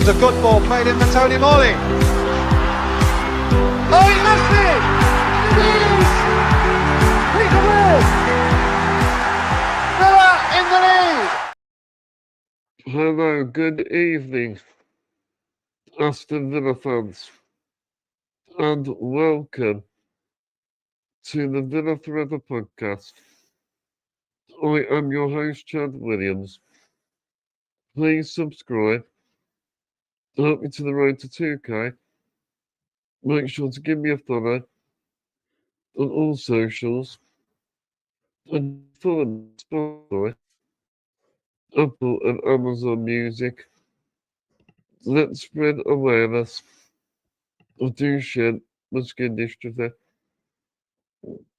It's a good ball played in for Tony Morley. Oh, he missed it! It is! Peter Ward! Villa in the lead! Hello, good evening, Aston Villa fans, and welcome to the Villa Forever podcast. I am your host, Chad Williams. Please subscribe. Help me to the road to 2K. Make sure to give me a follow on all socials. And follow Spotify, Apple and Amazon Music. Let's spread awareness of Duchenne muscular dystrophy.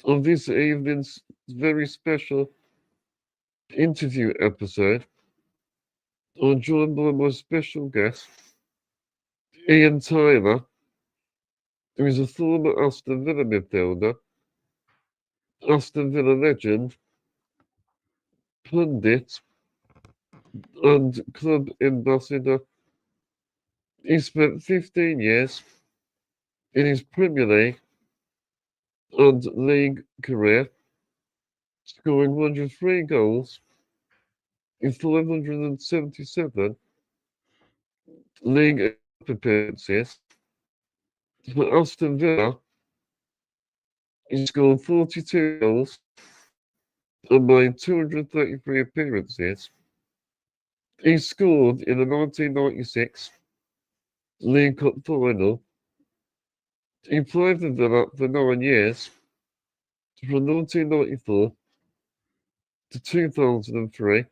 On this evening's very special interview episode, I'm joined by my special guest, Ian Taylor, who is a former Aston Villa midfielder, Aston Villa legend, pundit, and club ambassador. He spent 15 years in his Premier League and league career, scoring 103 goals in 577 league appearances. For Aston Villa, he scored 42 goals and made 233 appearances. He scored in the 1996 League Cup final. He played for Villa for 9 years, from 1994 to 2003.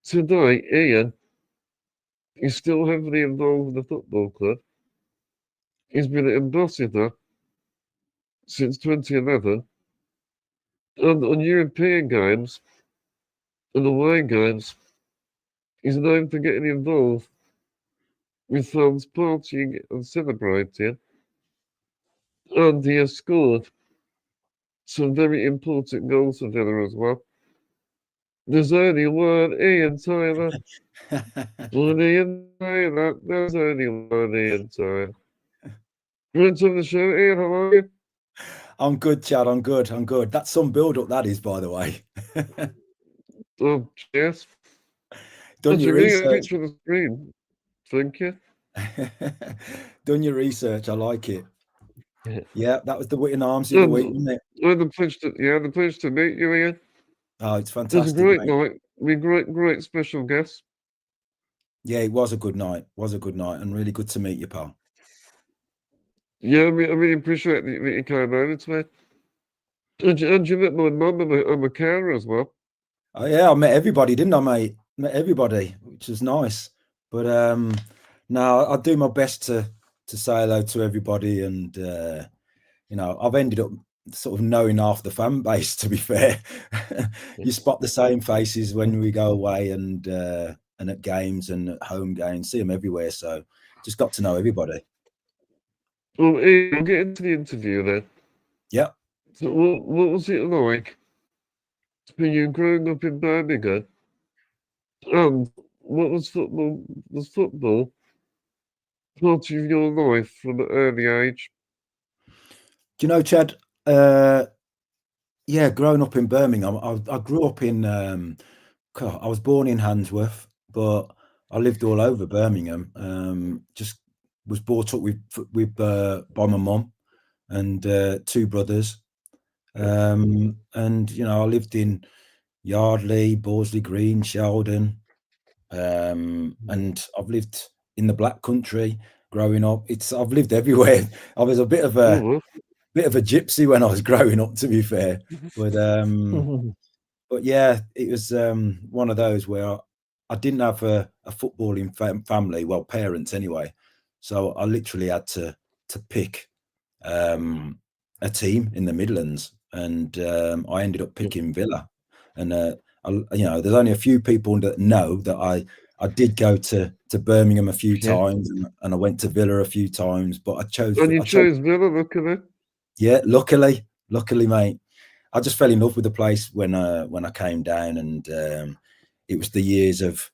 Today, Ian is still heavily involved with the football club. He's been an ambassador since 2011, and on European games and away games, he's known for getting involved with fans partying and celebrating, and he has scored some very important goals for Villa as well. There's only one Ian Taylor. One Ian Taylor. There's only one Ian Taylor. Friends of the show, Ian, how are you? I'm good, Chad. I'm good. That's some build-up, that is, by the way. Oh, cheers. Done your research. Picture of the screen. Thank you. Done your research. I like it. Yeah, that was the Witting Arms of the week, wasn't it? Well, the pleasure to meet you, Ian. Oh, it's It fantastic. was a great mate. night. We great special guests. Yeah, it was a good night. And really good to meet you, pal. Yeah, I really appreciate that you came over to me. And you met my mum and my carer as well. Oh yeah, I met everybody, didn't I, mate? Met everybody, which was nice. But no, I do my best to say hello to everybody, and I've ended up sort of knowing half the fan base, to be fair. You spot the same faces when we go away and at games and at home games, see them everywhere. So just got to know everybody. Well, Ian, we'll get into the interview then. Yeah. So what was it like for you growing up in Birmingham? And what was football? Was football part of your life from an early age? Do you know, Chad? Yeah, growing up in Birmingham, I grew up in. I was born in Handsworth, but I lived all over Birmingham. Just was brought up with by my mum and two brothers, and I lived in Yardley, Borsley Green, Sheldon, and I've lived in the Black Country growing up. I've lived everywhere. I was a bit of a gypsy when I was growing up, to be fair, but yeah, it was one of those where I didn't have a footballing family, well, parents anyway. So I literally had to pick a team in the Midlands, and I ended up picking Villa. And there's only a few people that know that I did go to Birmingham a few times, and I went to Villa a few times, but I chose. And you chose Villa, luckily. Yeah, luckily, mate. I just fell in love with the place when I came down, and it was the years of,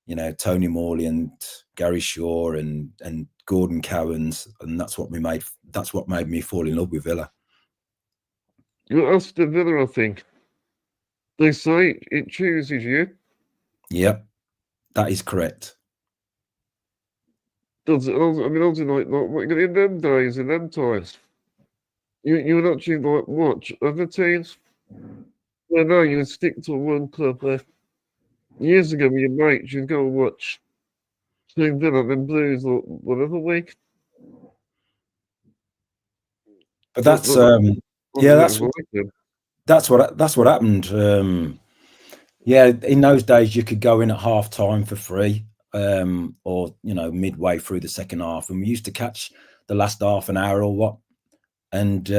you know, Tony Morley and Gary Shaw and Gordon Cowans, and that's what made me fall in love with Villa. You're Aston Villa, I think. They say it chooses you. Yep, that is correct. Does it? I mean, obviously, like in them days, in them times, you would actually like watch other teams. Well, no, you would stick to one club. Years ago, with your mates, you'd go and watch Aston Villa, then Blues, or whatever week. But that's that's what happened. Yeah, in those days you could go in at half time for free, or you know, midway through the second half, and we used to catch the last half an hour or what. And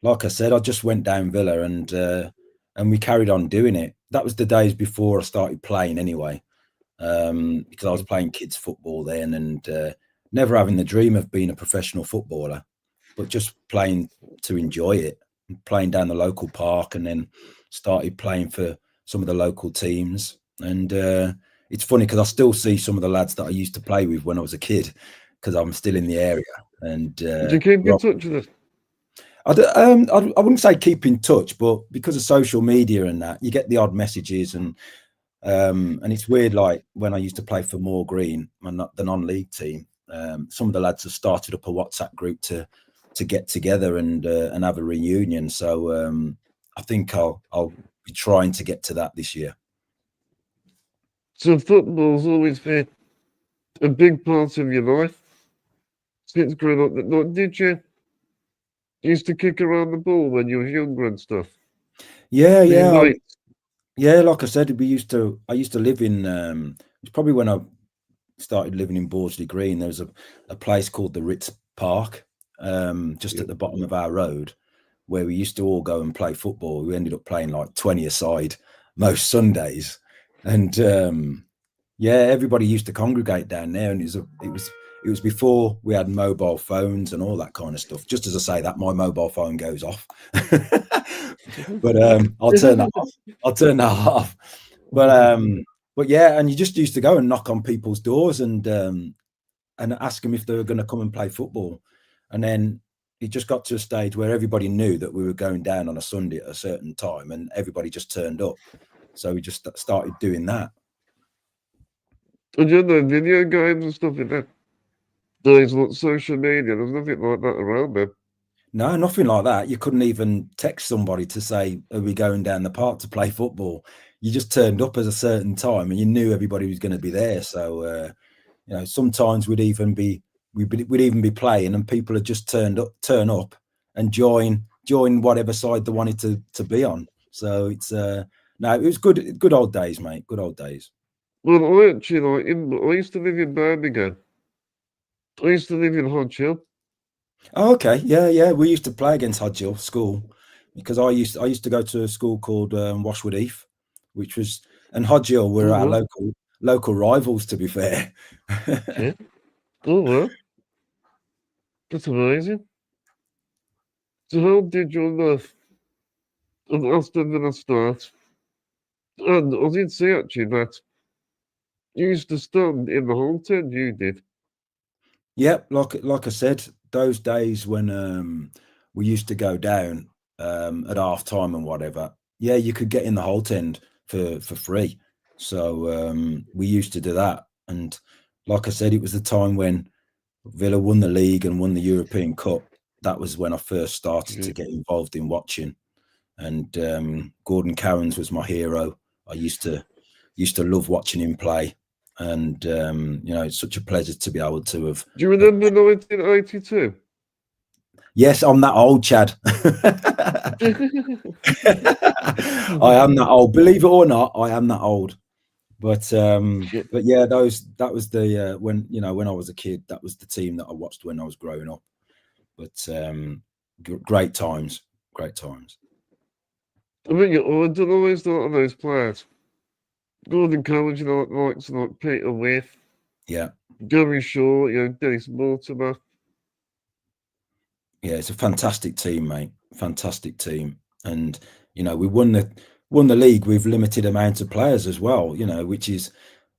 like I said, I just went down Villa, and we carried on doing it. That was the days before I started playing anyway, because I was playing kids football then, and never having the dream of being a professional footballer, but just playing to enjoy it, playing down the local park, and then started playing for some of the local teams. And it's funny because I still see some of the lads that I used to play with when I was a kid, because I'm still in the area. And do you keep in touch with it? I wouldn't say keep in touch, but because of social media and that, you get the odd messages, and it's weird. Like when I used to play for Moor Green, the non-league team, some of the lads have started up a WhatsApp group to get together and have a reunion. So I think I'll be trying to get to that this year. So football's always been a big part of your life since growing up. Like, did you used to kick around the ball when you were younger and stuff? Yeah. Like I said, I used to live in. It's probably when I started living in Bordesley Green. There was a place called the Ritz Park, just at the bottom of our road, where we used to all go and play football. We ended up playing like 20 a side most Sundays, and everybody used to congregate down there. And it was before we had mobile phones and all that kind of stuff. Just as I say that, my mobile phone goes off, but I'll turn that off. But yeah, and you just used to go and knock on people's doors and ask them if they were going to come and play football. And then it just got to a stage where everybody knew that we were going down on a Sunday at a certain time, and everybody just turned up. So we just started doing that. And you know, video games and stuff like that. Days like social media, there's nothing like that around then. No, nothing like that. You couldn't even text somebody to say, are we going down the park to play football? You just turned up at a certain time, and you knew everybody was going to be there. So, you know, sometimes we'd even be playing, and people had just turn up and join whatever side they wanted to be on. So it's no, it was good old days, mate. Good old days. Well, I actually I used to live in Birmingham. I used to live in Hodge Hill. Oh, okay, yeah. We used to play against Hodge Hill school, because I used to go to a school called Washwood Heath, and Hodge Hill were our local rivals, to be fair. Yeah. Oh well, that's amazing. So how did your love of Aston Villa start? And I did see actually that you used to stand in the whole tent. You did. Yep, like I said, those days when we used to go down at half time and whatever, yeah, you could get in the Holt End for free. So we used to do that. And like I said, it was the time when Villa won the league and won the European Cup. That was when I first started to get involved in watching. And Gordon Cowans was my hero. I used to love watching him play. And you know, it's such a pleasure to be able to have. Do you remember 1982? Yes, I'm that old, Chad. I am that old. Believe it or not, I am that old. But yeah, that was the when I was a kid, that was the team that I watched when I was growing up. But great times. I mean, I don't always thought of those players. Gordon Cowans, like Peter Whiff. Yeah. Gary Shaw, Dennis Mortimer. Yeah, it's a fantastic team, mate. Fantastic team. And, we won the league with limited amount of players as well, which is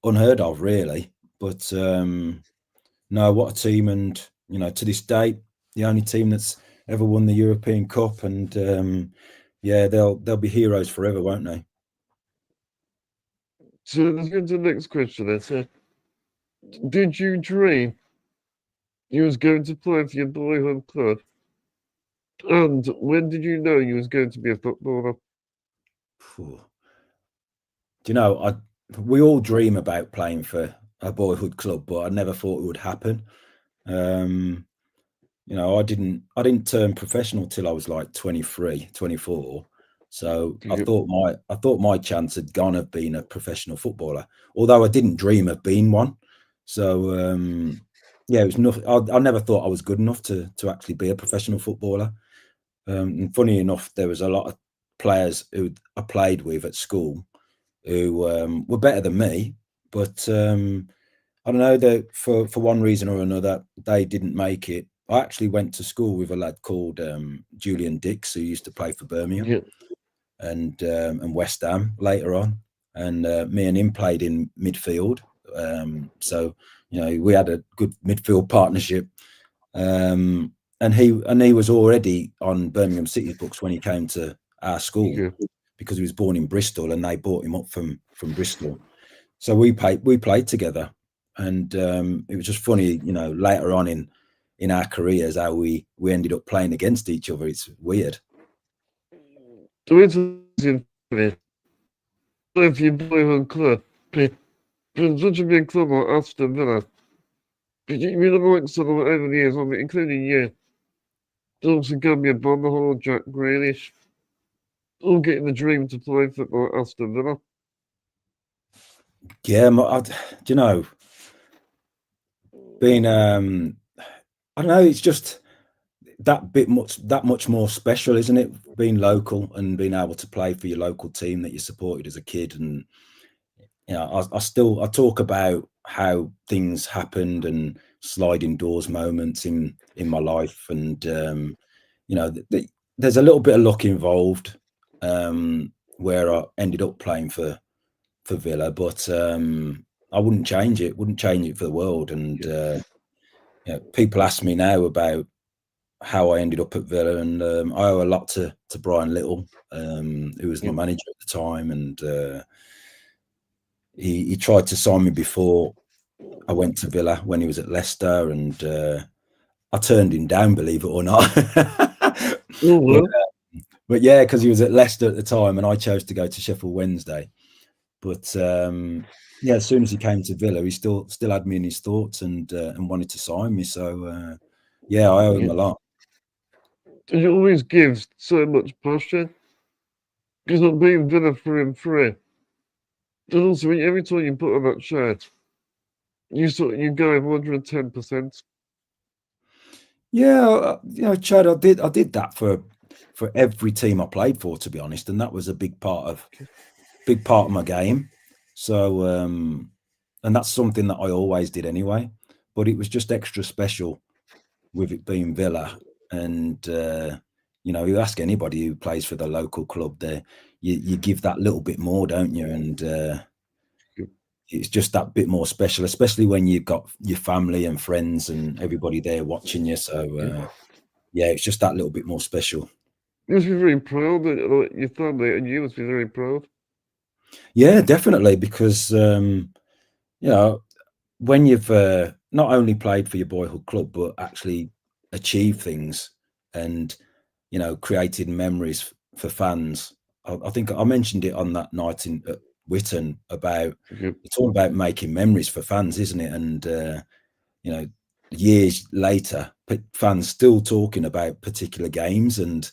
unheard of, really. But no, what a team! And to this date, the only team that's ever won the European Cup, and yeah, they'll be heroes forever, won't they? So let's go to the next question then. So, did you dream you was going to play for your boyhood club? And when did you know you was going to be a footballer? Phew. Do you know, we all dream about playing for a boyhood club, but I never thought it would happen. I didn't turn professional till I was like 23, 24. So I thought my chance had gone of being a professional footballer, although I didn't dream of being one. So yeah, it was nothing. I never thought I was good enough to actually be a professional footballer. And funny enough, there was a lot of players who I played with at school who were better than me, but I don't know, that for one reason or another, they didn't make it. I actually went to school with a lad called Julian Dix, who used to play for Birmingham and West Ham later on, and me and him played in midfield. So we had a good midfield partnership. And he was already on Birmingham City's books when he came to our school because he was born in Bristol, and they brought him up from Bristol. So we played together, and it was just funny, later on in our careers, how we ended up playing against each other. It's weird. So it's if your boyhood club, from such a big club like Aston Villa, you know, like sort of over the years, including you, Dawson Gambia, Bonderhall, Jack Grealish, all getting the dream to play football at Aston Villa. Yeah, being I don't know, it's just that much more special, isn't it? Being local and being able to play for your local team that you supported as a kid. And I talk about how things happened and sliding doors moments in my life, and there's a little bit of luck involved, where I ended up playing for Villa, but I wouldn't change it for the world. And people ask me now about how I ended up at Villa, and I owe a lot to Brian Little, who was my manager at the time, and he tried to sign me before I went to Villa when he was at Leicester, and I turned him down, believe it or not. But yeah, because he was at Leicester at the time, and I chose to go to Sheffield Wednesday. But yeah, as soon as he came to Villa, he still had me in his thoughts, and wanted to sign me. So yeah, I owe him a lot. It always gives so much passion, because I'm being Villa through and through. And also, every time you put on that shirt, you go 110%. Yeah, Chad, I did that for every team I played for, to be honest, and that was a big part of my game. So and that's something that I always did anyway, but it was just extra special with it being Villa. And you ask anybody who plays for the local club there, you give that little bit more, don't you? And it's just that bit more special, especially when you've got your family and friends and everybody there watching you. So yeah, it's just that little bit more special. You must be very proud that your family and you must be very proud. Yeah, definitely, because when you've not only played for your boyhood club, but actually achieved things and created memories for fans. I think I mentioned it on that night in Witton about it's all about making memories for fans, isn't it? And years later, fans still talking about particular games and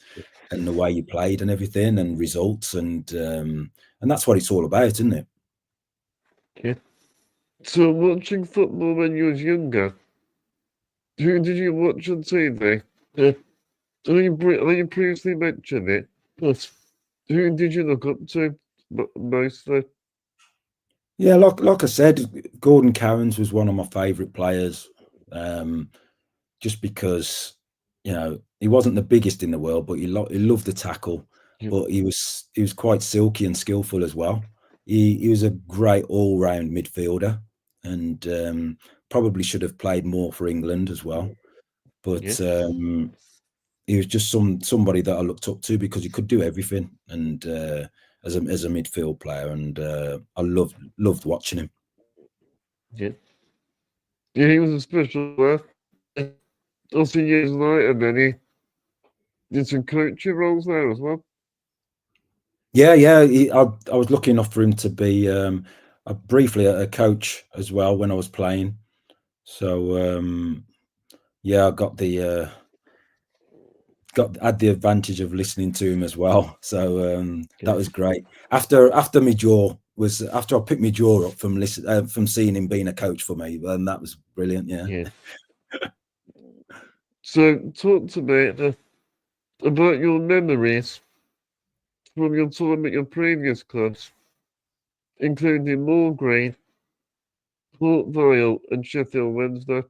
the way you played and everything and results, and that's what it's all about, isn't it? Yeah. So watching football when you was younger, who did you watch on TV? I know you previously mentioned it, but who did you look up to mostly? Yeah, like I said, Gordon Cowans was one of my favourite players, just because he wasn't the biggest in the world, but he loved the tackle, but he was quite silky and skillful as well. he was a great all-round midfielder, and probably should have played more for England as well. But he was just somebody that I looked up to because he could do everything, and as a midfield player, and I loved watching him. Yeah, he was a special player. Also, years later, then he did some coaching roles there as well. Yeah. I was lucky enough for him to be briefly a coach as well when I was playing. So yeah, I got had the advantage of listening to him as well. So that was great. After I picked my jaw up from seeing him being a coach for me, and that was brilliant. Yeah. So talk to me about your memories from your time at your previous clubs, including Moor Green, Port Vale, and Sheffield Wednesday.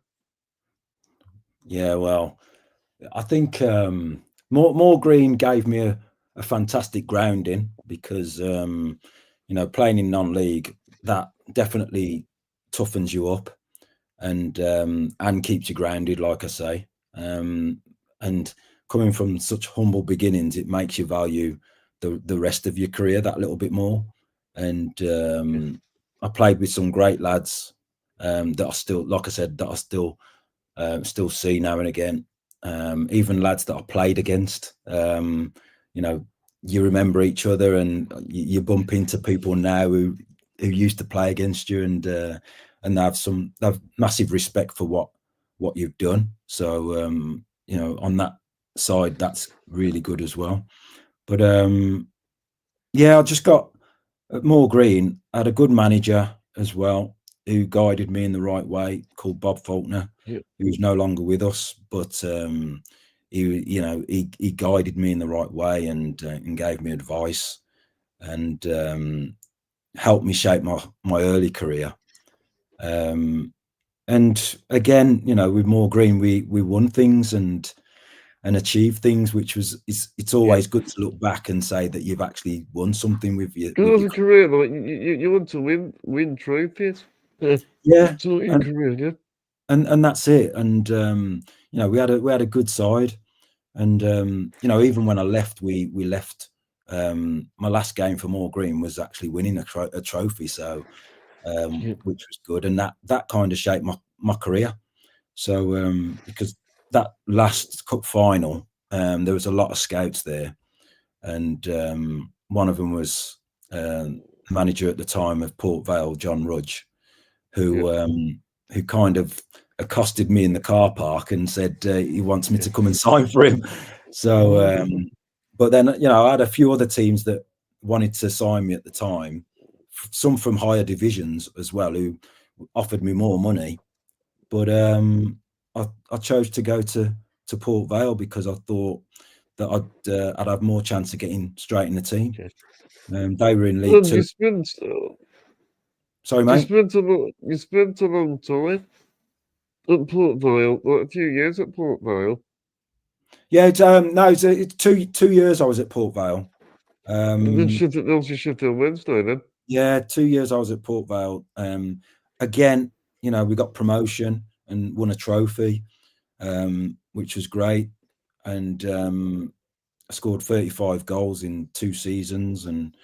Yeah, well, I think Moor Green gave me a fantastic grounding because playing in non-league, that definitely toughens you up and keeps you grounded, like I say. And coming from such humble beginnings, it makes you value the rest of your career that little bit more. And I played with some great lads that I still, like I said, that I still see now and again. Even lads that I played against, you remember each other, and you bump into people now who used to play against you, and they have massive respect for what you've done. So on that side, that's really good as well. But yeah, I just got at Moor Green. I had a good manager as well who guided me in the right way, called Bob Faulkner, who's no longer with us, but he guided me in the right way and gave me advice and helped me shape my early career. And again, with Moor Green, we won things and achieved things, which was it's always good to look back and say that you've actually won something with your career. Like you want to win trophies. Yeah, career, and that's it. And we had a good side, and even when I left, we left. My last game for Moor Green was actually winning a trophy, so which was good, and that kind of shaped my career. So because that last cup final, there was a lot of scouts there, and one of them was manager at the time of Port Vale, John Rudge, who kind of accosted me in the car park and said he wants me to come and sign for him. So, but then I had a few other teams that wanted to sign me at the time, some from higher divisions as well, who offered me more money. But I chose to go to Port Vale because I thought that I'd have more chance of getting straight in the team. They were in League Two. Sorry, mate. You spent a long time at Port Vale, like a few years at Port Vale. Yeah, it's 2 years I was at Port Vale. Then Sheffield Wednesday then. Yeah, 2 years I was at Port Vale. Again, we got promotion and won a trophy, which was great. And I scored 35 goals in 2 seasons, and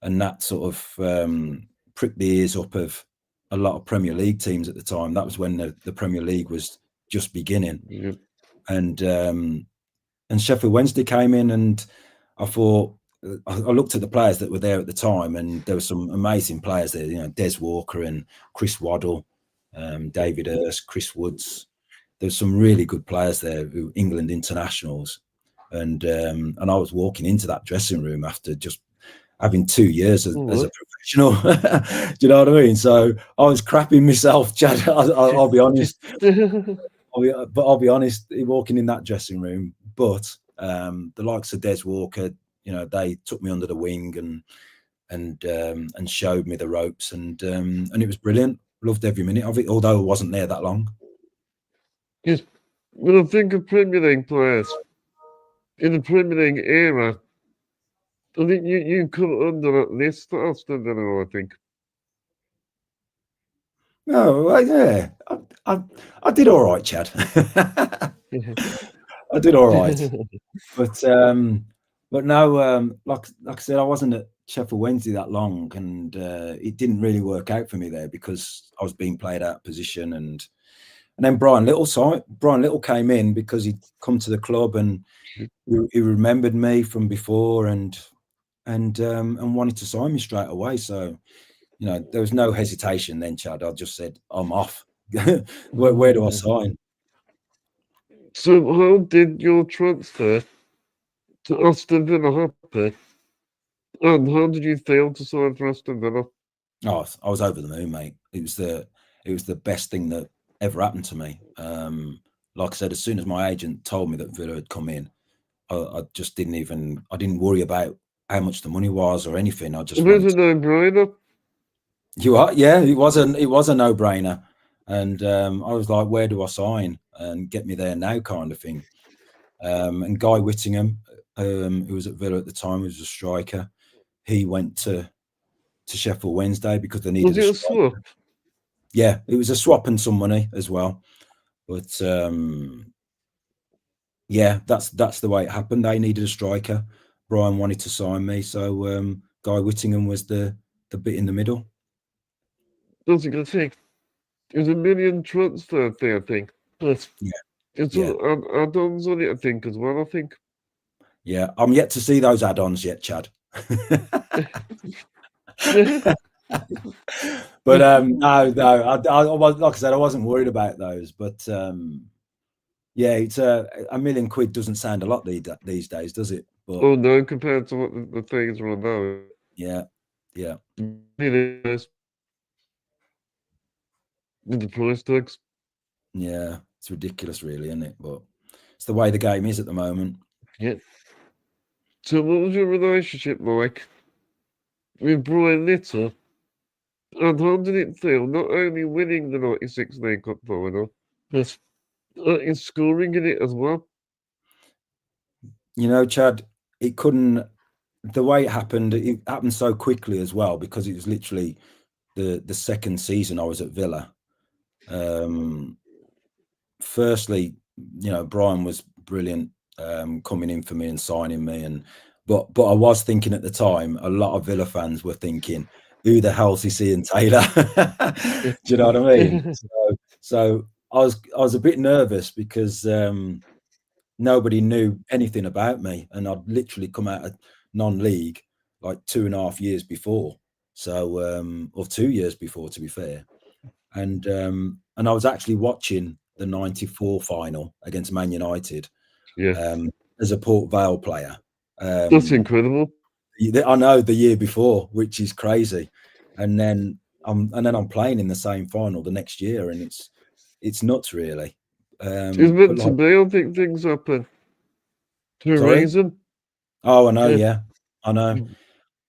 that sort of pricked the ears up of a lot of Premier League teams at the time. That was when the Premier League was just beginning. Yep. And Sheffield Wednesday came in, and I thought, I looked at the players that were there at the time, and there were some amazing players there. Des Walker and Chris Waddle, David Hurst, Chris Woods. There's some really good players there, England internationals, and I was walking into that dressing room after just having 2 years as a professional. Do you know what I mean? So I was crapping myself, Chad. I'll be honest. I'll be honest, walking in that dressing room. But the likes of Des Walker, they took me under the wing and showed me the ropes, and it was brilliant. Loved every minute of it, although I wasn't there that long. Yes, when I think of Premier League players in the Premier League era, I think you come under at least for Aston Villa, I think. No, well, yeah, I did all right, Chad. I did all right, but no, like I said, I wasn't at Sheffield Wednesday that long, and it didn't really work out for me there because I was being played out of position, and then Brian Little came in because he'd come to the club and he remembered me from before and wanted to sign me straight away. So, you know, there was no hesitation then, Chad. I just said, I'm off. Where do I sign? So how did your transfer to Aston Villa happen? And how did you fail to sign for Aston Villa? Oh, I was over the moon, mate. It was the best thing that ever happened to me. Like I said, as soon as my agent told me that Villa had come in, I just I didn't worry about how much the money was or anything. I just It was wanted a no-brainer. yeah, it was a no-brainer. And I was like, where do I sign? And get me there now kind of thing. And Guy Whittingham, who was at Villa at the time, was a striker. He went to Sheffield Wednesday because they needed Was it a swap? Yeah, it was a swap and some money as well. But yeah, that's the way it happened. They needed a striker. Brian wanted to sign me, so Guy Whittingham was the bit in the middle. That's a good thing. It was a million transfer fee, I think. But yeah, it's yeah. add-ons on it, I think, as well, I think. Yeah, I'm yet to see those add-ons yet, Chad. But no, I was, like I said, I wasn't worried about those. But yeah, it's £1 million doesn't sound a lot these days, does it? But oh no, compared to what the things are on now. Yeah. It is. With the price tags. Yeah, it's ridiculous, really, isn't it? But it's the way the game is at the moment. Yeah. So what was your relationship like with Brian Little? And how did it feel not only winning the 96 League Cup final, but in scoring in it as well? You know, Chad, it couldn't. The way it happened so quickly as well, because it was literally the second season I was at Villa. Firstly, you know, Brian was brilliant coming in for me and signing me, but I was thinking at the time, a lot of Villa fans were thinking, who the hell's he seeing Taylor? Do you know what I mean? So I was a bit nervous because nobody knew anything about me, and I'd literally come out of non-league like 2.5 years before, so or 2 years before, to be fair, and I was actually watching the '94 final against Man United, as a Port Vale player. That's incredible. I know, the year before, which is crazy, and then I'm playing in the same final the next year, and it's nuts, really. It's meant to be. I think things happen to a reason. Oh, I know, yeah, I know.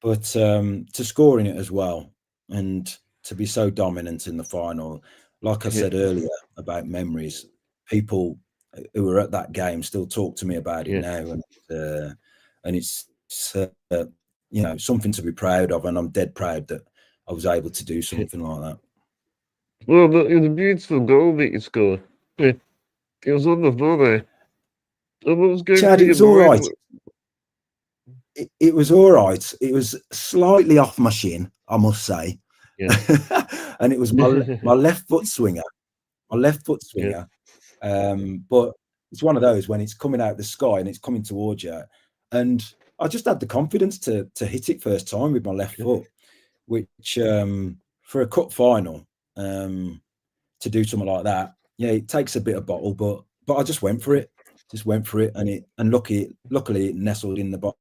But to score in it as well, and to be so dominant in the final, like I said earlier about memories, people who were at that game still talk to me about it now, and it's you know, something to be proud of, and I'm dead proud that I was able to do something like that. Well, it was a beautiful goal that you scored. It was on the volley. And what was going Chad, through it was your all mind? right. It was all right. It was slightly off my shin, I must say. And it was my left foot swinger. But it's one of those when it's coming out of the sky and it's coming towards you. And I just had the confidence to hit it first time with my left foot, which for a cup final, to do something like that, yeah, it takes a bit of bottle, but I just went for it. And luckily it nestled in the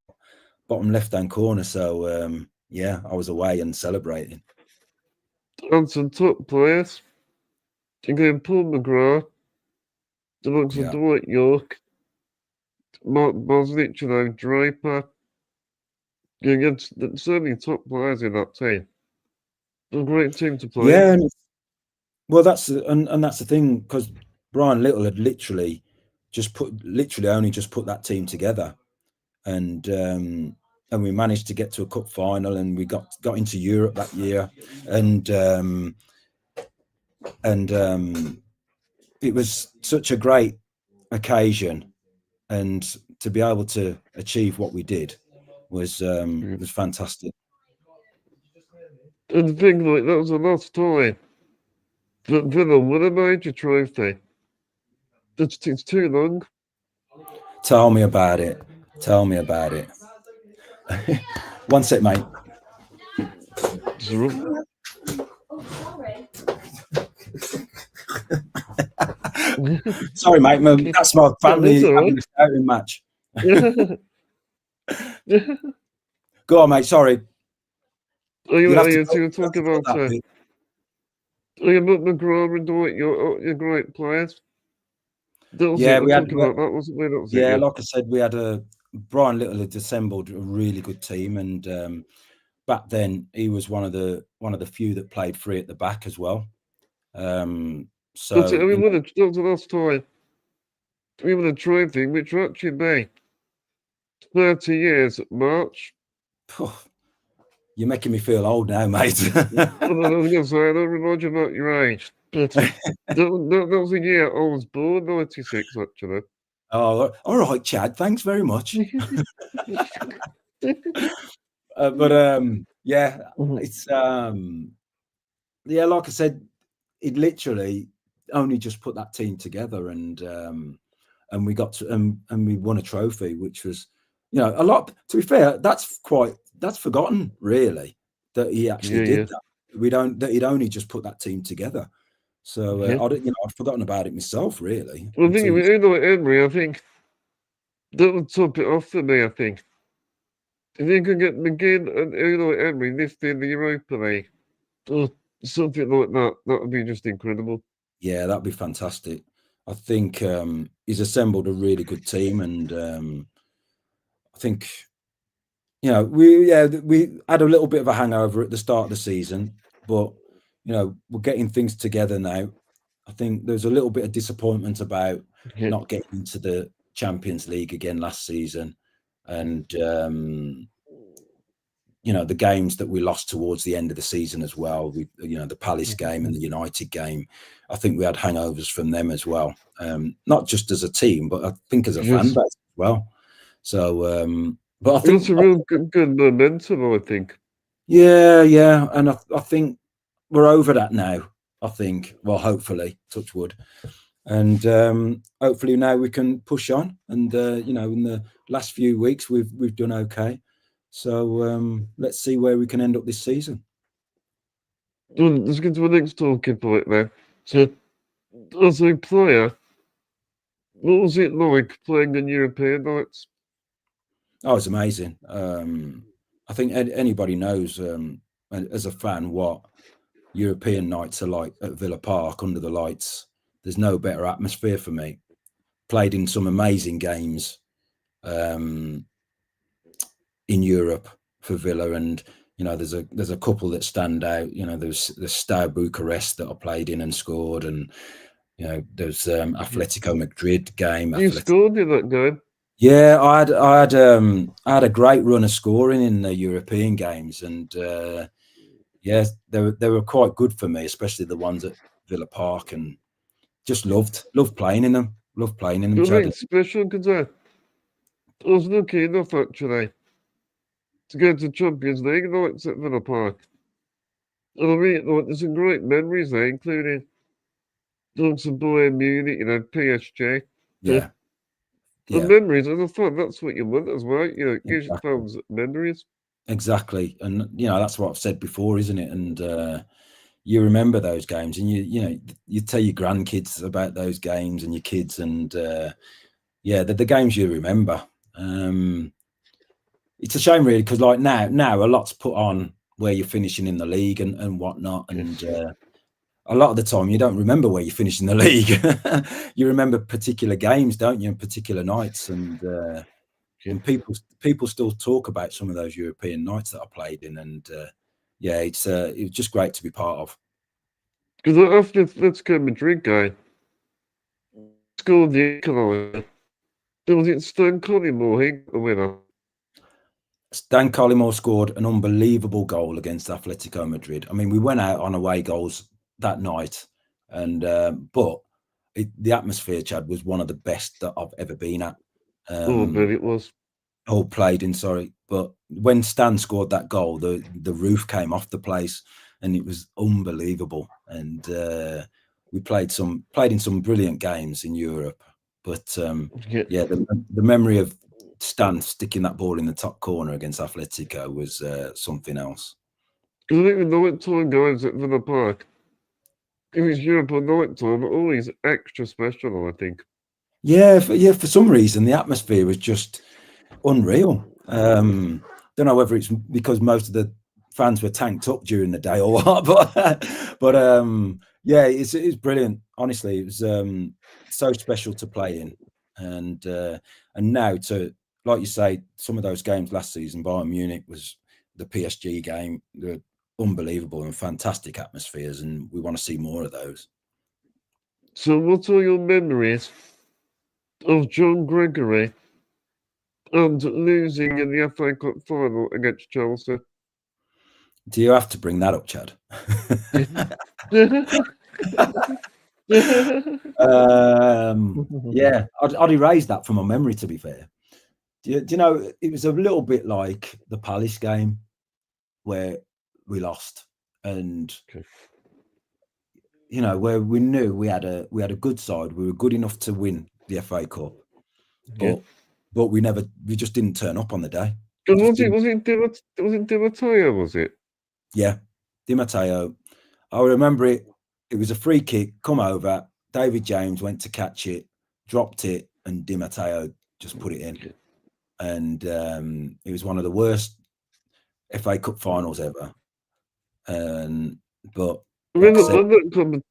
bottom left-hand corner. So yeah, I was away and celebrating. And some top players, including Paul McGrath, the likes of Dwight York, Mark Bosnich, and Draper. Against certainly top players in that team. A great team to play. Yeah, well, that's the thing, because Brian Little had literally only just put that team together, and we managed to get to a cup final, and we got into Europe that year, and it was such a great occasion, and to be able to achieve what we did was fantastic. And the thing, like, that was the last time that Villa won a major trophy. It's too long. Tell me about it. Tell me about it. One sec, mate. Sorry, mate. That's my family having a shouting match. Go on, mate. Sorry. You're talking about McGraw and Dwight, your great players. Yeah, we had about that, wasn't we? That was yeah, like I said, we had Brian Little had assembled a really good team, and back then he was one of the few that played free at the back as well. So that was the last time we won a trophy, which will actually be 30 years at March. You're making me feel old now, mate. I was going to say, I don't remind you about your age, but that was the year I was born, 96, actually. Oh, all right, Chad. Thanks very much. Yeah, it's yeah, like I said, it literally only just put that team together, and we got to and we won a trophy, which was, a lot. To be fair, that's forgotten, really, that he actually did that. That he'd only just put that team together. So I'd forgotten about it myself, really. Well, I think Emery, I think that would top it off for me. I think if you could get McGinn and Emery lifting the Europa League, or something like that, that would be just incredible. Yeah, that'd be fantastic. I think he's assembled a really good team, and I think we had a little bit of a hangover at the start of the season, but we're getting things together now. I think there's a little bit of disappointment about not getting into the Champions League again last season, and the games that we lost towards the end of the season as well. The Palace game and the United game, I think we had hangovers from them as well. Not just as a team, but I think as a fan base as well. So, but I think it's a real good momentum, I think. Yeah, and I think we're over that now. I think, well, hopefully, touch wood, and hopefully now we can push on. And in the last few weeks we've done okay. So let's see where we can end up this season. Well, let's get to the next talking point now. So, as a player, what was it like playing in European nights? Oh, it's amazing. I think anybody knows, as a fan, what European nights are like at Villa Park under the lights. There's no better atmosphere for me. Played in some amazing games in Europe for Villa, and there's a couple that stand out. There's Steaua Bucharest that I played in and scored, and there's Atletico Madrid game. You scored in that game? Yeah, I had a great run of scoring in the European games, and yeah, they were quite good for me, especially the ones at Villa Park, and just loved playing in them. Loved playing in them. It's special because I was lucky enough actually to go to Champions League nights at Villa Park. And I mean, there's some great memories there, including some Bayern Munich, PSG. Yeah. The memories, and I thought that's what you want as well. It gives you fans memories. Exactly, and that's what I've said before, isn't it? And you remember those games, and you tell your grandkids about those games and your kids, and the games you remember. It's a shame, really, because like now a lot's put on where you're finishing in the league and whatnot, and a lot of the time you don't remember where you finish in the league. You remember particular games, don't you, and particular nights, and people still talk about some of those European nights that I played in, and it was just great to be part of. Because after Atletico Madrid game, scored the equaliser. Was it Stone Collymore? He got the winner. Dan Collymore scored an unbelievable goal against Atletico Madrid. I mean, we went out on away goals that night, and but the atmosphere, Chad, was one of the best that I've ever been at. But it was. Played in, sorry. But when Stan scored that goal, the roof came off the place, and it was unbelievable. And we played in some brilliant games in Europe. But the memory of Stan sticking that ball in the top corner against Atletico was something else. I don't even know what time guys at Villa Park. It was Europe at night time, but always extra special, I think. Yeah, for some reason the atmosphere was just unreal. Don't know whether it's because most of the fans were tanked up during the day or what, but yeah, it's brilliant. Honestly, it was so special to play in, and now to, like you say, some of those games last season, Bayern Munich was the PSG game. They're unbelievable and fantastic atmospheres, and we want to see more of those. So, what are your memories of John Gregory and losing in the FA Cup final against Chelsea? Do you have to bring that up, Chad? Yeah, I'd erase that from my memory, to be fair. Do you know, it was a little bit like the Palace game where we lost, and you know, where we knew we had a good side, we were good enough to win the FA Cup, but we just didn't turn up on the day. Was it Di Matteo, was it? Yeah, Di Matteo. I remember it. It was a free kick, come over. David James went to catch it, dropped it, and Di Matteo just put it in. And it was one of the worst FA Cup finals ever. But like that competition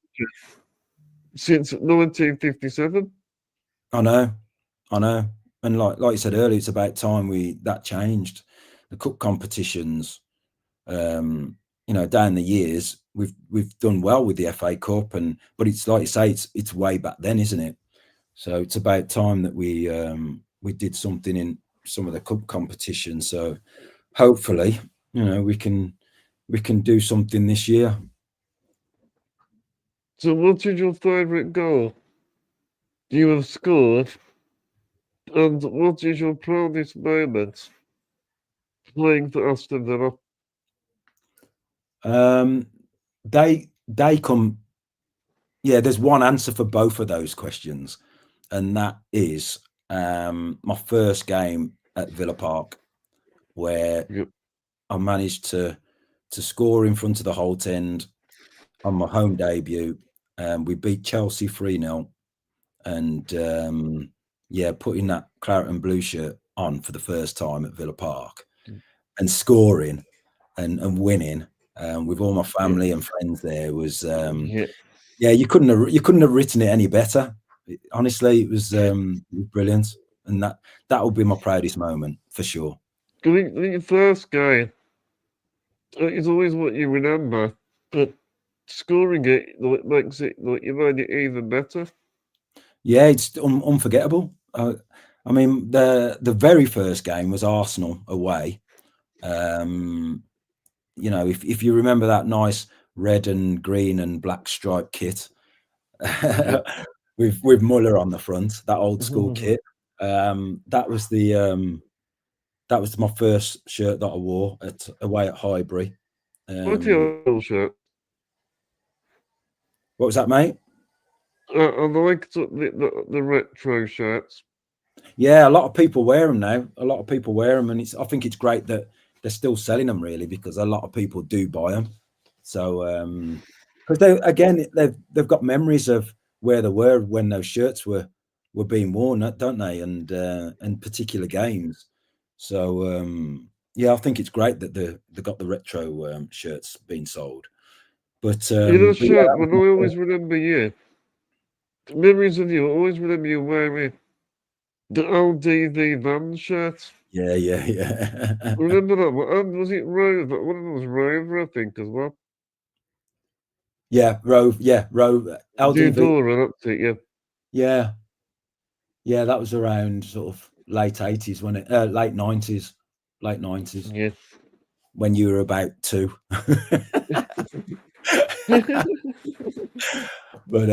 since 1957. I know, and like you said earlier, it's about time that changed. The cup competitions, you know, down the years, we've done well with the FA Cup, but it's like you say, it's way back then, isn't it? So it's about time that we did something in some of the cup competitions. So hopefully, you know, we can do something this year. So, what is your favourite goal you have scored, and what is your proudest moment playing for Aston Villa? They come. Yeah, there's one answer for both of those questions, and that is my first game at Villa Park, where I managed to score in front of the Holt End on my home debut. We beat Chelsea 3-0, and putting that claret and blue shirt on for the first time at Villa Park and scoring and winning with all my family and friends there was you couldn't have written it any better. Honestly, it was brilliant, and that will be my proudest moment for sure. The first game is always what you remember, but scoring it makes it you made it even better. Yeah, it's unforgettable. I mean, the very first game was Arsenal away. You know, if you remember that nice red and green and black striped kit with Muller on the front, that old school kit. That was my first shirt that I wore away at Highbury. What's your old shirt? What was that, mate? I like the retro shirts. Yeah, a lot of people wear them now. And I think it's great that they're still selling them, really, because a lot of people do buy them. So, because they've got memories of where they were when those shirts were being worn, don't they? And particular games. So, I think it's great that they got the retro shirts being sold. But shirt, but I always remember you. Memories of you. I always remember you wearing the old DV Van shirt. Yeah. Remember that one? Was it Rover? One of them was Rover, I think, as well. Yeah, Rove. LDV. Eudora, that's it. Yeah. That was around sort of late 80s, when late 90s. late 90s, Yeah. when you were about 2. But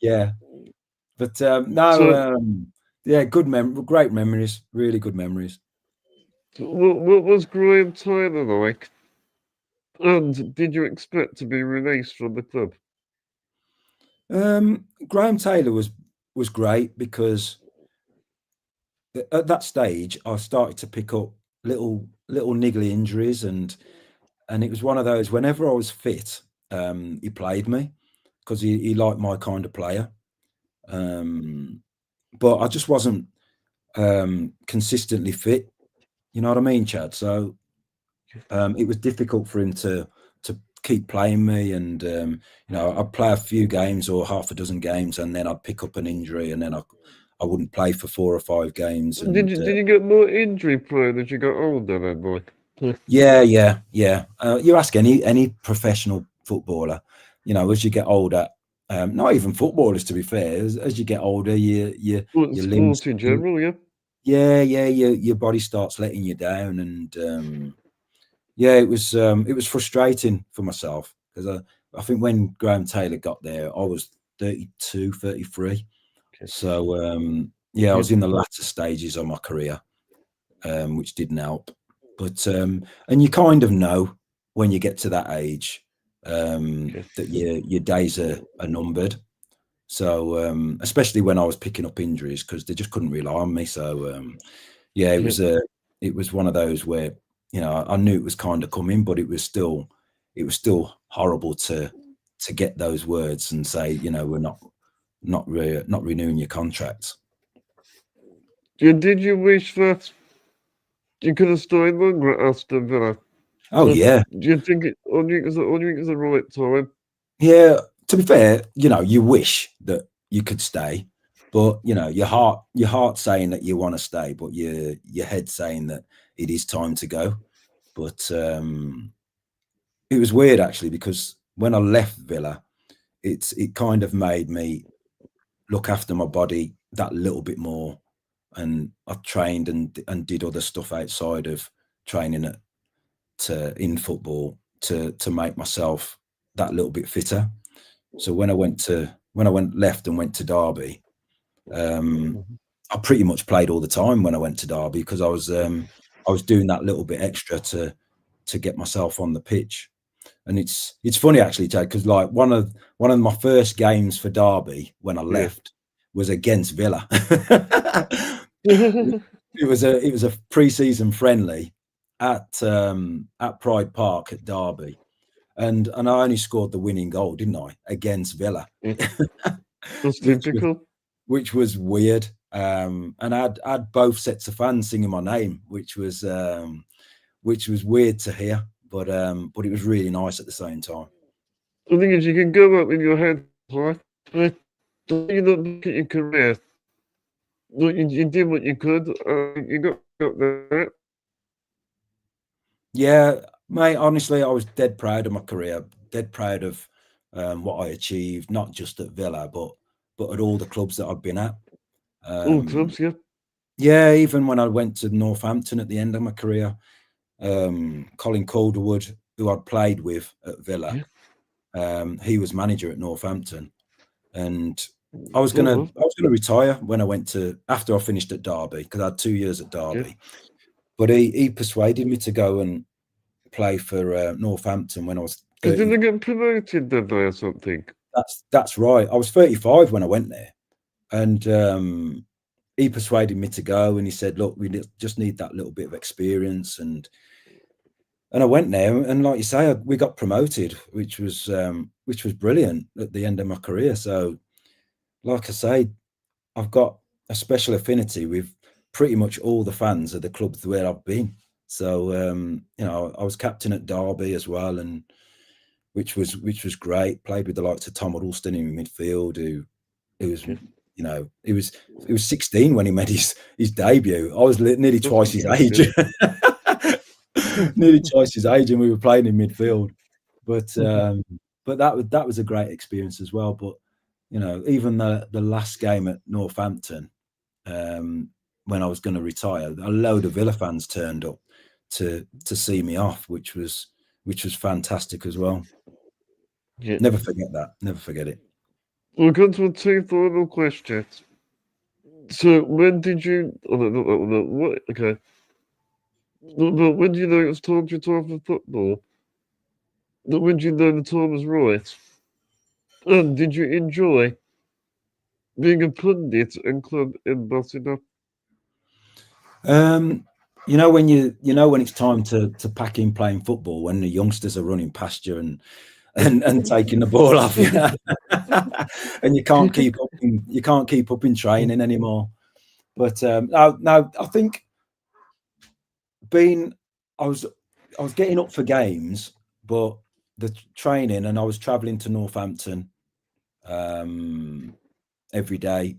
yeah. But no, So, yeah, great memories, really good memories. what was Graham Taylor like? And did you expect to be released from the club? Graham Taylor was great because at that stage I started to pick up little niggly injuries, and it was one of those, whenever I was fit, he played me because he liked my kind of player. But I just wasn't consistently fit. You know what I mean, Chad? So it was difficult for him to keep playing me, and I'd play a few games or half a dozen games, and then I'd pick up an injury, and then I wouldn't play for 4 or 5 games. And Did you get more injury prone as you got older, then, boy? yeah. You ask any professional footballer, as you get older, not even footballers, to be fair, as you get older, your limbs, Sports in general, yeah. yeah, your body starts letting you down, and yeah, it was frustrating for myself because I think when Graham Taylor got there, I was 32, 33. Okay. So yeah, I Yeah. was in the latter stages of my career, which didn't help. But and you kind of know when you get to that age that your days are numbered. So especially when I was picking up injuries, because they just couldn't rely on me. So yeah, it was one of those where I knew it was kind of coming, but it was still horrible to get those words and say, we're not renewing your contract. Did you wish that you could have stayed longer at Aston Villa? Oh yeah, Do you think it? Or do you think it's the right time? yeah. To be fair, you wish that you could stay, but your heart saying that you want to stay, but your head saying that it is time to go. But it was weird actually, because when I left Villa, it kind of made me look after my body that little bit more, and I trained and did other stuff outside of training in football to make myself that little bit fitter. So when I left and went to Derby, I pretty much played all the time when I went to Derby, because I was doing that little bit extra to get myself on the pitch. And it's funny actually, Jay, because like one of my first games for Derby when I left was against Villa. It was a pre-season friendly at Pride Park at Derby, and I only scored the winning goal, didn't I, against Villa? That's typical. Which was weird. And I had both sets of fans singing my name, which was weird to hear, but it was really nice at the same time. The thing is, you can go up with your head high, but you not look at your career. Look, you did what you could. You got there. Yeah, mate, honestly, I was dead proud of my career, dead proud of what I achieved, not just at Villa, but at all the clubs that I've been at. All clubs, yeah. Yeah, even when I went to Northampton at the end of my career, Colin Calderwood, who I'd played with at Villa, he was manager at Northampton, and I was gonna retire when I went after I finished at Derby, because I had 2 years at Derby. But he persuaded me to go and play for Northampton when I was 30. Did they get promoted, did they, or something? That's right. I was 35 when I went there, and he persuaded me to go, and he said, "Look, we just need that little bit of experience." And I went there, and like you say, we got promoted, which was brilliant at the end of my career. So, like I say, I've got a special affinity with pretty much all the fans of the clubs where I've been. So I was captain at Derby as well, and which was great. Played with the likes of Tom Huddleston in midfield, who was he was 16 when he made his debut. I was nearly twice his age. Nearly twice his age, and we were playing in midfield. But that was a great experience as well. But even the last game at Northampton, when I was going to retire, a load of Villa fans turned up to see me off, which was fantastic as well. Yeah. Never forget that. Never forget it. We'll go to 2 final questions. So when did you? Oh, no, what? Okay. But when did you know it was time to retire from football? But when did you know the time was right? And did you enjoy being a pundit and club ambassador? You know when when it's time to pack in playing football, when the youngsters are running past you and taking the ball off you, and you can't keep up in training anymore. But now I think I was getting up for games, but the training, and I was traveling to Northampton every day,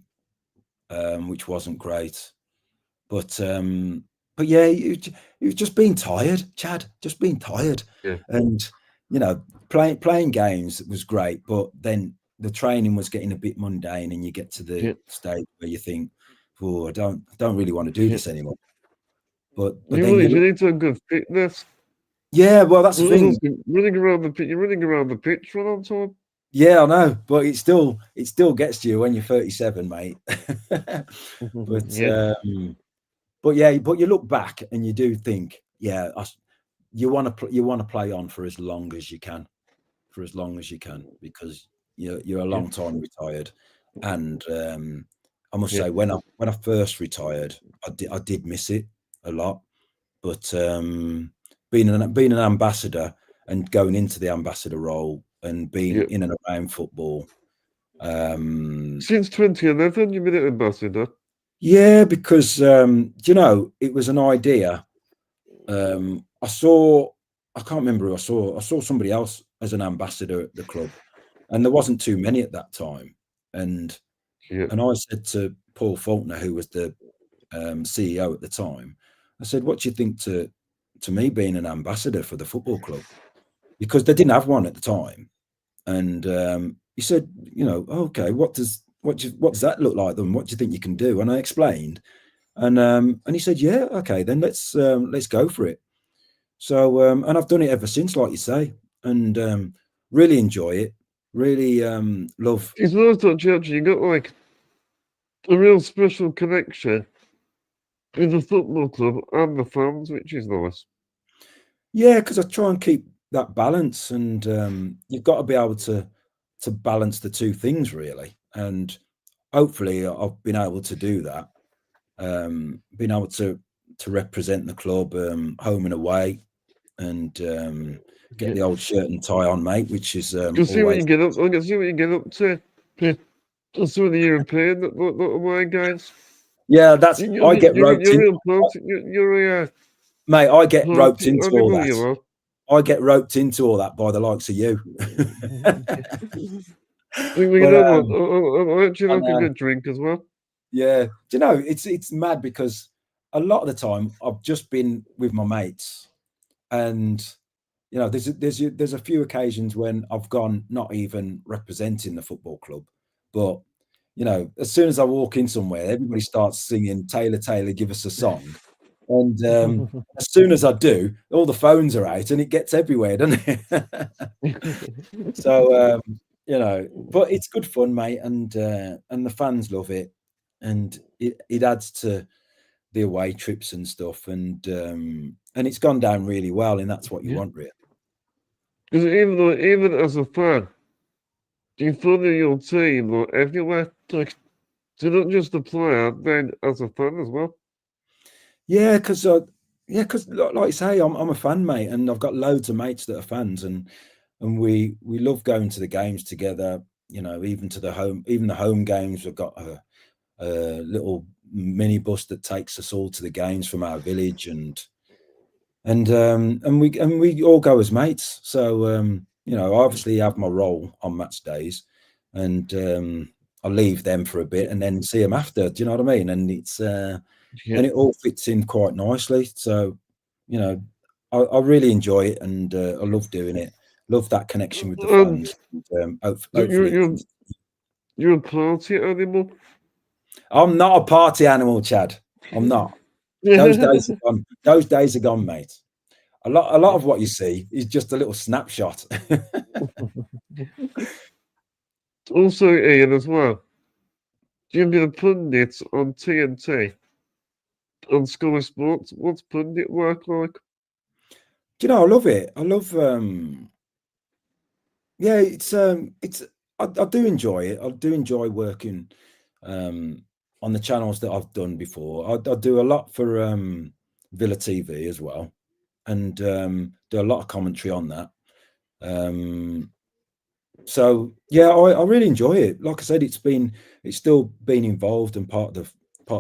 which wasn't great. But yeah, it was just being tired, Chad. Just being tired, Yeah. and playing games was great, but then the training was getting a bit mundane, and you get to the stage where you think, "Oh, I don't really want to do this anymore." But then you need to have good fitness. Yeah, well, that's the thing. Running around the pitch run on time. Yeah, I know, but it still gets to you when you're 37, mate. But yeah, but you look back and you do think, yeah, you want to play on for as long as you can, because you're a long time retired, and I must say when I first retired, I did miss it a lot, but being an ambassador and going into the ambassador role and being in and around football. Since 2011, you've been an ambassador. Yeah, because it was an idea. I can't remember who I saw. I saw somebody else as an ambassador at the club, and there wasn't too many at that time. And I said to Paul Faulkner, who was the CEO at the time, I said, "What do you think to me being an ambassador for the football club?" Because they didn't have one at the time. And he said, "Okay, what does that look like then? What do you think you can do?" And I explained, and he said, "Yeah, okay, then let's go for it." So and I've done it ever since, like you say, and really enjoy it. Really love. It's nice that you got like a real special connection with the football club and the fans, which is nice. Yeah, because I try and keep that balance, and you've got to be able to balance the two things, really. And hopefully, I've been able to do that. Been able to represent the club home and away, and get the old shirt and tie on, mate. Which is You'll see what you get up. I can see what you get up to. Some of the European away guys. Yeah, that's I get roped into. Mate, I get roped into all that. I get roped into all that by the likes of you. I actually like a good drink as well. Yeah, do you know it's mad because a lot of the time I've just been with my mates, and there's a few occasions when I've gone not even representing the football club, but as soon as I walk in somewhere, everybody starts singing "Taylor, Taylor, give us a song." And as soon as I do, all the phones are out and it gets everywhere, doesn't it? So, but it's good fun, mate. And the fans love it. And it adds to the away trips and stuff. And it's gone down really well. And that's what you want, really. Because even as a fan, do you follow your team or everywhere? Like, so not just the player, then as a fan as well? Yeah, because like I say, I'm a fan, mate, and I've got loads of mates that are fans, and we love going to the games together. Even the home games. We've got a little minibus that takes us all to the games from our village, and we all go as mates. So I obviously have my role on match days, and I leave them for a bit and then see them after. Do you know what I mean? And it's and it all fits in quite nicely. So, I really enjoy it, and I love doing it. Love that connection with the fans. And, you're a party animal? I'm not a party animal, Chad. I'm not. Those days are gone. Those days are gone, mate. A lot of what you see is just a little snapshot. Also, Ian, as well. Do you be the pundits on TNT on Sky Sports? What's pundit work like? Do you know, I love it. I love yeah, it's I do enjoy it. I do enjoy working on the channels that I've done before. I do a lot for Villa TV as well, and do a lot of commentary on that. So yeah, I really enjoy it. Like I said, it's still been involved and part of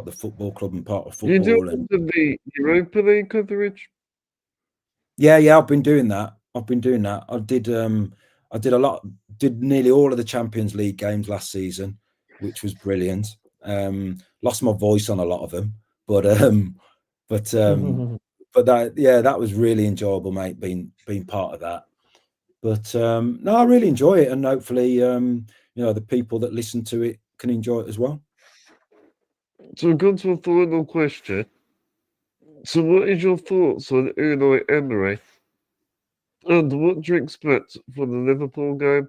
the football club and part of You do football. And the Europa League coverage? yeah, I've been doing that. I did a lot, did nearly all of the Champions League games last season, which was brilliant. Lost my voice on a lot of them, but that was really enjoyable, mate, being part of that. But no, I really enjoy it, and hopefully the people that listen to it can enjoy it as well. So we've gone to a final question. So what is your thoughts on Unai Emery? And what do you expect for the Liverpool game?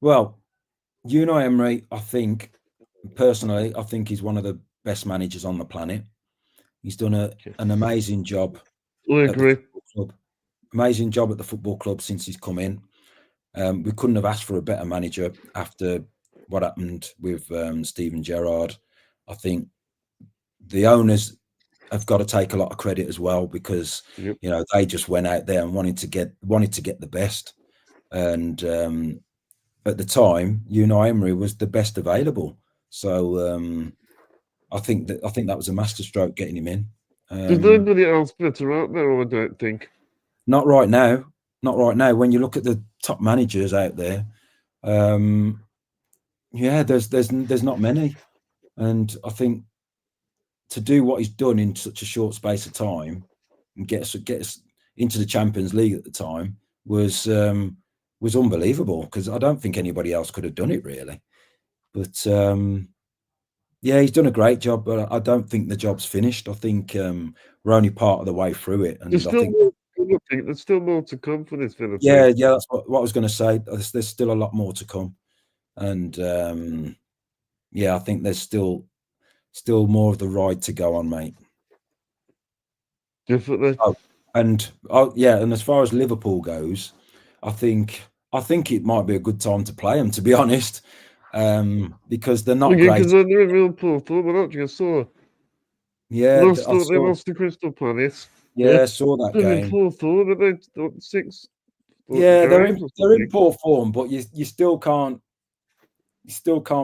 Well, Unai Emery, I think he's one of the best managers on the planet. He's done an amazing job. I agree. Amazing job at the football club since he's come in. We couldn't have asked for a better manager after what happened with Steven Gerrard. I think the owners have got to take a lot of credit as well, because they just went out there and wanted to get the best. And at the time, Unai Emery was the best available. So I think that was a masterstroke getting him in. There's nobody else better out there, I don't think. Not right now. Not right now. When you look at the top managers out there, there's not many. And I think to do what he's done in such a short space of time and get us into the Champions League at the time was unbelievable, because I don't think anybody else could have done it, really. But he's done a great job, but I don't think the job's finished. I think we're only part of the way through it, and there's still more to come for this Villa. Yeah, that's what I was going to say. There's still a lot more to come, and I think there's still more of the ride to go on, mate. Definitely. And as far as Liverpool goes, I think it might be a good time to play them, to be honest, because they're not great. Because they're in real poor form, aren't you? I saw. Yeah, they lost to Crystal Palace. Yeah, I saw that they're game. In poor form, but they got 6. Yeah, they're in poor form, but you still can't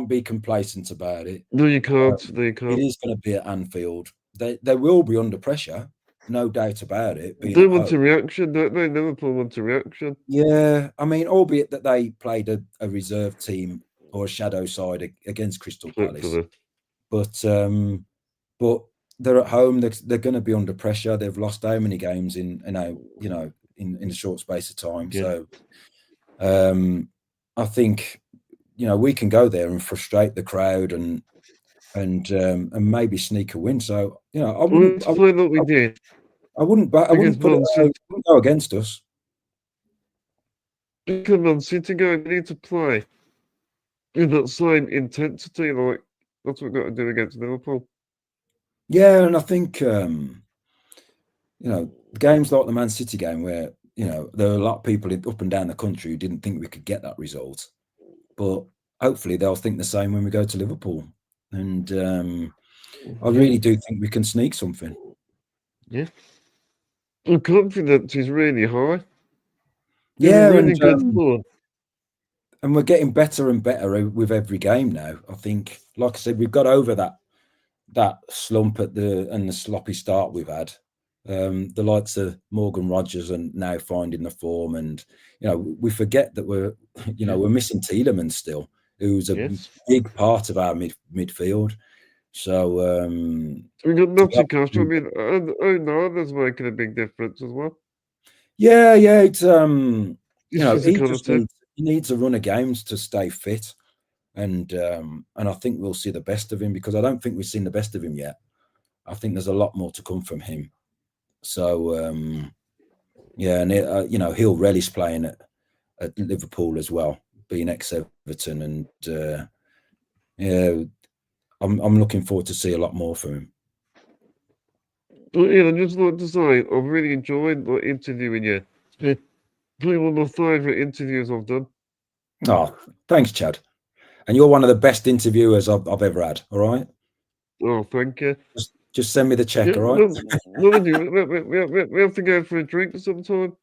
be complacent about it. No, you can't. It is going to be at Anfield. They will be under pressure, no doubt about it. They want a reaction, don't they? Liverpool want a reaction. Yeah, I mean, albeit that they played a reserve team or a shadow side against Crystal Palace, but they're at home. They're going to be under pressure. They've lost how many games in a short space of time. Yeah. So I think we can go there and frustrate the crowd and maybe sneak a win. So I wouldn't play what we did. I wouldn't put it go against us. Come on, City going need to play with that same intensity. Like that's what we've got to do against Liverpool. Yeah, and I think games like the Man City game, where there are a lot of people up and down the country who didn't think we could get that result, but hopefully they'll think the same when we go to Liverpool. And I really do think we can sneak something. Yeah, the confidence is really high. Yeah, really good form. And we're getting better and better with every game now. I think, like I said, we've got over that slump and the sloppy start we've had. The likes of Morgan Rogers are now finding the form, and we forget that we're missing Tielemans still, who's a big part of our midfield. So we got Nottingham. I mean, Onana's making a big difference as well. Yeah, it's he needs a run of games to stay fit, and I think we'll see the best of him, because I don't think we've seen the best of him yet. I think there's a lot more to come from him. So yeah, and you know, he'll relish playing at Liverpool as well, being ex-Everton, and yeah, I'm looking forward to see a lot more from him. But yeah, I'd just like to say I've really enjoyed interviewing you. It's probably one of my favourite interviews I've done. Oh, thanks, Chad. And you're one of the best interviewers I've ever had. All right. Oh, thank you. Just send me the check. Yeah, All right. what would you? We have to go for a drink sometime.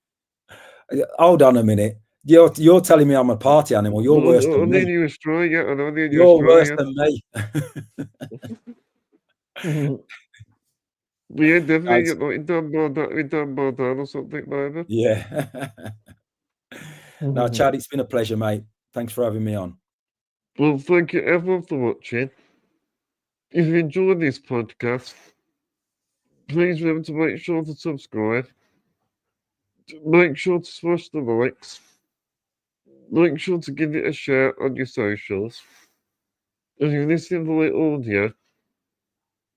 Hold on a minute. You're telling me I'm a party animal. You're worse than I me. need you Australia, and I need you You're worse Australia. than me. Yeah, definitely get like done by that or something like that. Yeah. No, Chad, it's been a pleasure, mate. Thanks for having me on. Well, thank you everyone for watching. If you enjoyed this podcast, please remember to make sure to subscribe. Make sure to smash the likes. Make sure to give it a share on your socials. If you're listening to the audio,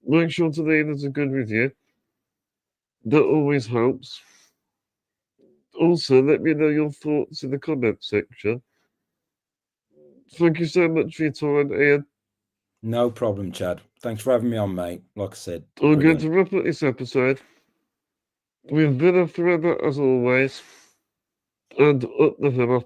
make sure to leave us a good review. That always helps. Also, let me know your thoughts in the comment section. Thank you so much for your time, Ian. No problem, Chad. Thanks for having me on, mate. Like I said, I'm going brilliant. to wrap up this episode. We've been a forever as always, and up the Villa.